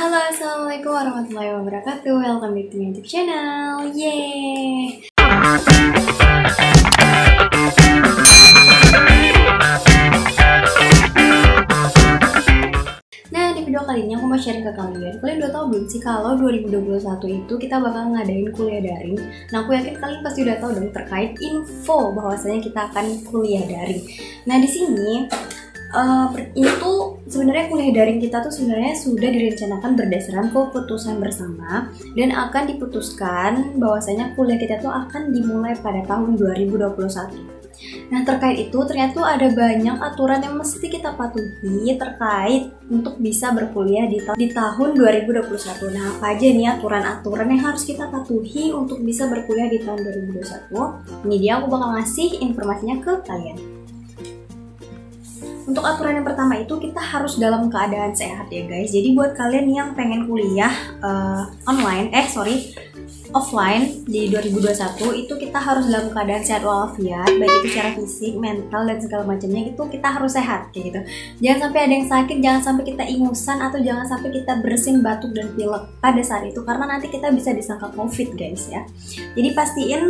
Halo, assalamualaikum warahmatullahi wabarakatuh. Welcome back to my YouTube channel. Yeay. Nah, di video kali ini aku mau sharing ke kalian. Kalian udah tahu belum sih kalau 2021 itu kita bakal ngadain kuliah daring? Nah, aku yakin kalian pasti udah tahu dong terkait info bahwasanya kita akan kuliah daring. Nah, di sini itu sebenarnya kuliah daring kita tuh sebenarnya sudah direncanakan berdasarkan keputusan bersama dan akan diputuskan bahwasanya kuliah kita tuh akan dimulai pada tahun 2021. Nah, terkait itu ternyata tuh ada banyak aturan yang mesti kita patuhi terkait untuk bisa berkuliah di tahun 2021. Nah, apa aja nih aturan-aturan yang harus kita patuhi untuk bisa berkuliah di tahun 2021? Ini dia aku bakal ngasih informasinya ke kalian. Untuk aturan yang pertama itu kita harus dalam keadaan sehat ya guys. Jadi buat kalian yang pengen kuliah offline di 2021 itu kita harus dalam keadaan sehat walafiat, baik itu secara fisik, mental dan segala macamnya itu kita harus sehat kayak gitu. Jangan sampai ada yang sakit, jangan sampai kita ingusan atau jangan sampai kita bersin batuk dan pilek pada saat itu karena nanti kita bisa disangka COVID guys ya. Jadi pastiin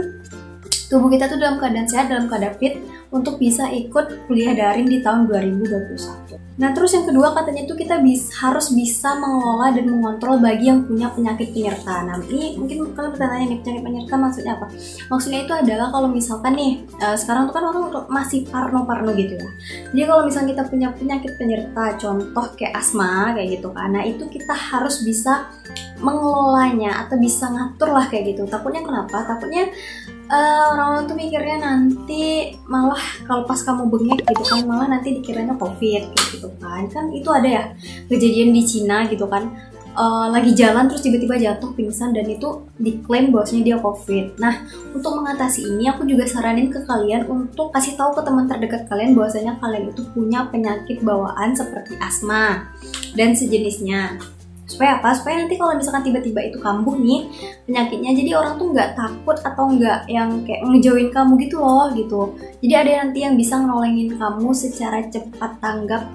tubuh kita tuh dalam keadaan sehat, dalam keadaan fit untuk bisa ikut kuliah daring di tahun 2021. Nah, terus yang kedua katanya tuh kita harus bisa mengelola dan mengontrol bagi yang punya penyakit penyerta. Nah, ini mungkin kalian bertanya nih, penyakit penyerta maksudnya apa? Maksudnya itu adalah kalau misalkan nih, sekarang tuh kan orang masih parno gitu ya. Jadi kalau misalnya kita punya penyakit penyerta, contoh kayak asma kayak gitu kan, nah itu kita harus bisa mengelolanya atau bisa ngatur lah kayak gitu. Takutnya kenapa? Takutnya orang-orang tuh mikirnya nanti malah kalau pas kamu bengek gitu kan malah nanti dikiranya COVID gitu kan. Kan itu ada ya kejadian di Cina gitu kan, lagi jalan terus tiba-tiba jatuh pingsan dan itu diklaim bahwasanya dia COVID. Nah, untuk mengatasi ini aku juga saranin ke kalian untuk kasih tahu ke teman terdekat kalian bahwasanya kalian itu punya penyakit bawaan seperti asma dan sejenisnya. Supaya apa? Supaya nanti kalau misalkan tiba-tiba itu kambuh nih penyakitnya, jadi orang tuh nggak takut atau nggak yang kayak ngejauhin kamu gitu loh gitu. Jadi ada nanti yang bisa nolongin kamu secara cepat tanggap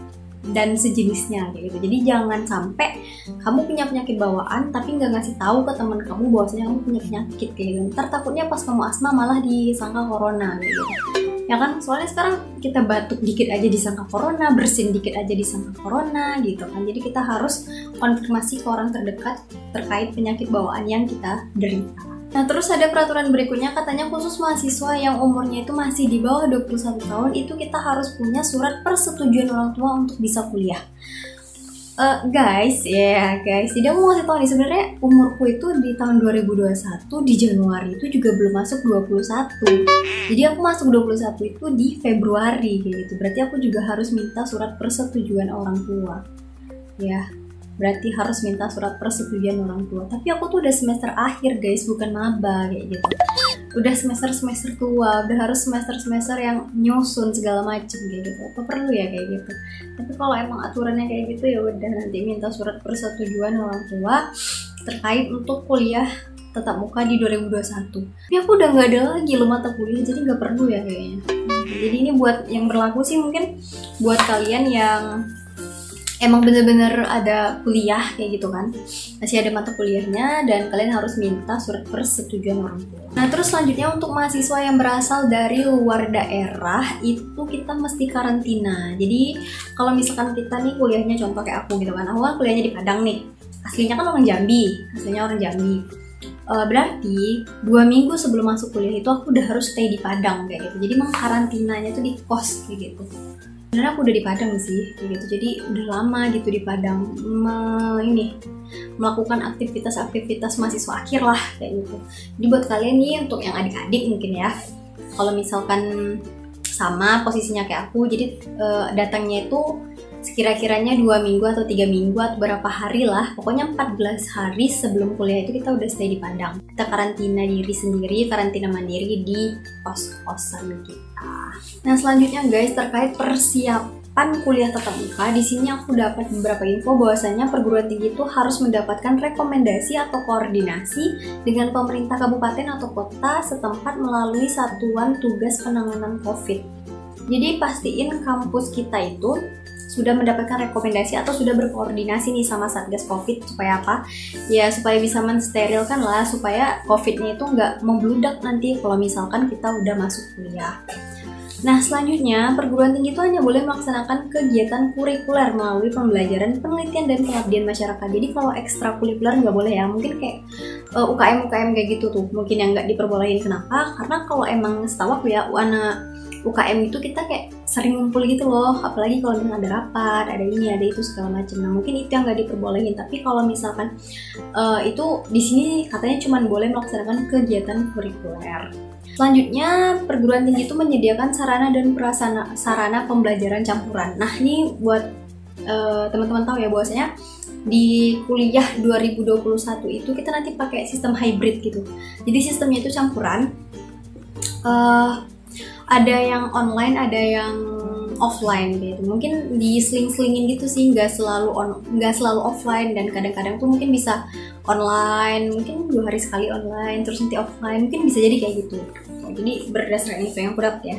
dan sejenisnya kayak gitu. Jadi jangan sampai kamu punya penyakit bawaan tapi nggak ngasih tahu ke teman kamu bahwasanya kamu punya penyakit kayak gitu. Ntar takutnya pas kamu asma malah disangka corona kayak gitu. Ya kan, soalnya sekarang kita batuk dikit aja disangka corona, bersin dikit aja disangka corona gitu kan. Jadi kita harus konfirmasi ke orang terdekat terkait penyakit bawaan yang kita derita. Nah, terus ada peraturan berikutnya katanya khusus mahasiswa yang umurnya itu masih di bawah 21 tahun itu kita harus punya surat persetujuan orang tua untuk bisa kuliah. Guys, jadi aku mau kasih tau nih, sebenarnya umurku itu di tahun 2021 di Januari itu juga belum masuk 21. Jadi aku masuk 21 itu di Februari kayak gitu. Berarti aku juga harus minta surat persetujuan orang tua. Ya, berarti harus minta surat persetujuan orang tua. Tapi aku tuh udah semester akhir guys, bukan maba kayak gitu. Udah semester tua, udah harus semester yang nyusun segala macem kayak gitu. Apa perlu ya kayak gitu? Tapi kalau emang aturannya kayak gitu ya udah nanti minta surat persetujuan orang tua terkait untuk kuliah tatap muka di 2021. Tapi aku udah nggak ada lagi loh mata kuliah, jadi nggak perlu ya kayaknya. Jadi ini buat yang berlaku sih mungkin buat kalian yang emang bener-bener ada kuliah kayak gitu kan, masih ada mata kuliahnya dan kalian harus minta surat persetujuan orang tua. Nah, terus selanjutnya untuk mahasiswa yang berasal dari luar daerah itu kita mesti karantina. Jadi kalau misalkan kita nih kuliahnya contoh kayak aku gitu kan, aku kan kuliahnya di Padang nih, aslinya kan orang Jambi, berarti 2 minggu sebelum masuk kuliah itu aku udah harus stay di Padang kayak gitu. Jadi mengkarantinanya tuh di kos kayak gitu. Sebenarnya aku udah di Padang sih kayak gitu, jadi udah lama gitu di Padang melakukan aktivitas mahasiswa akhir lah kayak gitu. Jadi buat kalian nih untuk yang adik-adik mungkin ya, kalau misalkan sama posisinya kayak aku, jadi datangnya itu sekira-kiranya 2 minggu atau 3 minggu atau berapa hari lah, pokoknya 14 hari sebelum kuliah itu kita udah stay di Padang. Kita karantina diri sendiri, karantina mandiri di kos-kosan kita. Nah, selanjutnya guys, terkait persiapan kuliah tatap muka, di sini aku dapat beberapa info bahwasanya perguruan tinggi itu harus mendapatkan rekomendasi atau koordinasi dengan pemerintah kabupaten atau kota setempat melalui Satuan Tugas Penanganan COVID. Jadi pastiin kampus kita itu sudah mendapatkan rekomendasi atau sudah berkoordinasi nih sama Satgas Covid supaya apa? Ya supaya bisa mensterilkan lah, supaya Covidnya itu nggak membludak nanti kalau misalkan kita udah masuk kuliah. Nah, selanjutnya, perguruan tinggi itu hanya boleh melaksanakan kegiatan kurikuler melalui pembelajaran, penelitian, dan pengabdian masyarakat. Jadi kalau ekstrakurikuler nggak boleh ya, mungkin kayak UKM kayak gitu tuh, mungkin yang nggak diperbolehin. Kenapa? Karena kalau emang setahu aku ya, UKM itu kita kayak sering ngumpul gitu loh, apalagi kalau misalnya ada rapat, ada ini, ada itu segala macam. Nah, mungkin itu yang nggak diperbolehin. Tapi kalau misalkan itu di sini katanya cuma boleh melaksanakan kegiatan kurikuler. Selanjutnya, perguruan tinggi itu menyediakan sarana dan sarana pembelajaran campuran. Nah, ini buat teman-teman tahu ya, bahwasanya di kuliah 2021 itu kita nanti pakai sistem hybrid gitu. Jadi sistemnya itu campuran. Ada yang online, ada yang offline gitu. Mungkin diseling-selingin gitu sih, nggak selalu offline, dan kadang-kadang tuh mungkin bisa online, mungkin 2 hari sekali online, terus nanti offline, mungkin bisa jadi kayak gitu. Jadi berdasarkan info yang aku dapat ya.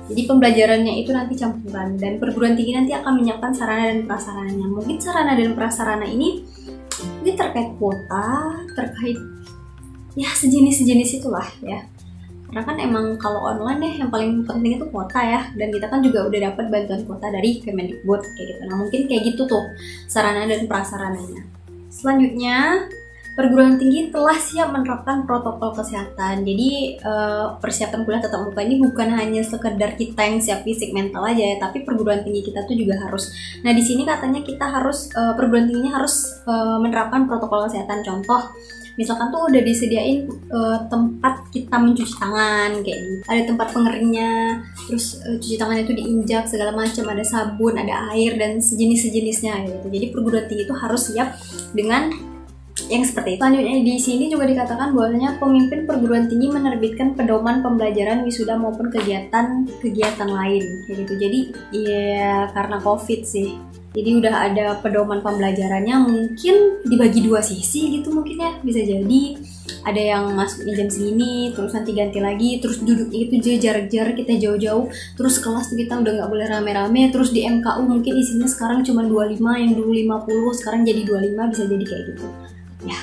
Jadi pembelajarannya itu nanti campuran, dan perguruan tinggi nanti akan menyiapkan sarana dan prasarananya. Mungkin sarana dan prasarana ini terkait kuota, terkait ya sejenis itulah ya. Karena kan emang kalau online deh yang paling penting itu kuota ya, dan kita kan juga udah dapat bantuan kuota dari Kemendikbud kayak gitu. Nah, mungkin kayak gitu tuh sarana dan prasarananya. Selanjutnya, perguruan tinggi telah siap menerapkan protokol kesehatan. Jadi persiapan kuliah tatap muka ini bukan hanya sekedar kita yang siap fisik mental aja ya, tapi perguruan tinggi kita tuh juga harus. Nah, di sini katanya kita harus perguruan tingginya harus menerapkan protokol kesehatan. Contoh, misalkan tuh udah disediain tempat kita mencuci tangan kayak gitu, ada tempat pengeringnya, terus cuci tangan itu diinjak segala macam, ada sabun, ada air, dan sejenisnya gitu. Jadi perguruan tinggi itu harus siap dengan yang seperti itu. Selanjutnya di sini juga dikatakan bahwasanya pemimpin perguruan tinggi menerbitkan pedoman pembelajaran wisuda maupun kegiatan lain kayak gitu. Jadi ya karena Covid sih, jadi udah ada pedoman pembelajarannya, mungkin dibagi 2 sisi gitu mungkin ya, bisa jadi ada yang masuknya jam segini, terus nanti ganti lagi, terus duduknya itu jarak-jarak kita jauh-jauh, terus kelas tuh kita udah nggak boleh rame-rame, terus di MKU mungkin isinya sekarang cuma 25, yang dulu 50, sekarang jadi 25, bisa jadi kayak gitu ya.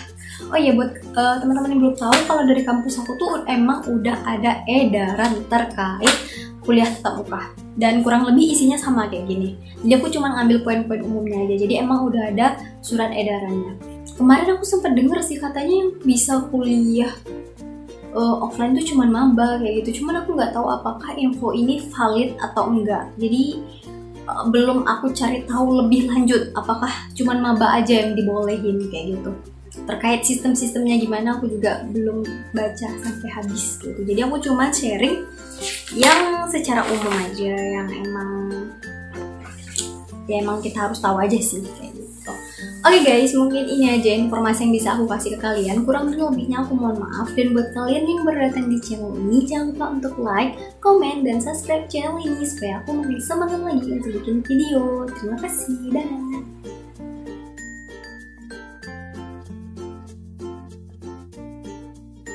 Oh iya, buat teman-teman yang belum tahu, kalau dari kampus aku tuh emang udah ada edaran terkait kuliah tatap muka, dan kurang lebih isinya sama kayak gini. Jadi aku cuma ngambil poin-poin umumnya aja, jadi emang udah ada surat edarannya. Kemarin aku sempat denger sih katanya yang bisa kuliah offline tuh cuma maba kayak gitu, cuman aku nggak tahu apakah info ini valid atau enggak. Jadi belum aku cari tahu lebih lanjut apakah cuma maba aja yang dibolehin kayak gitu. Terkait sistem-sistemnya gimana aku juga belum baca sampai habis gitu. Jadi aku cuma sharing yang secara umum aja, yang emang kita harus tahu aja sih kayak gitu. Oke guys, mungkin ini aja informasi yang bisa aku kasih ke kalian. Kurang lebihnya aku mohon maaf. Dan buat kalian yang baru datang di channel ini, jangan lupa untuk like, komen, dan subscribe channel ini supaya aku makin semangat lagi untuk bikin video. Terima kasih, dah.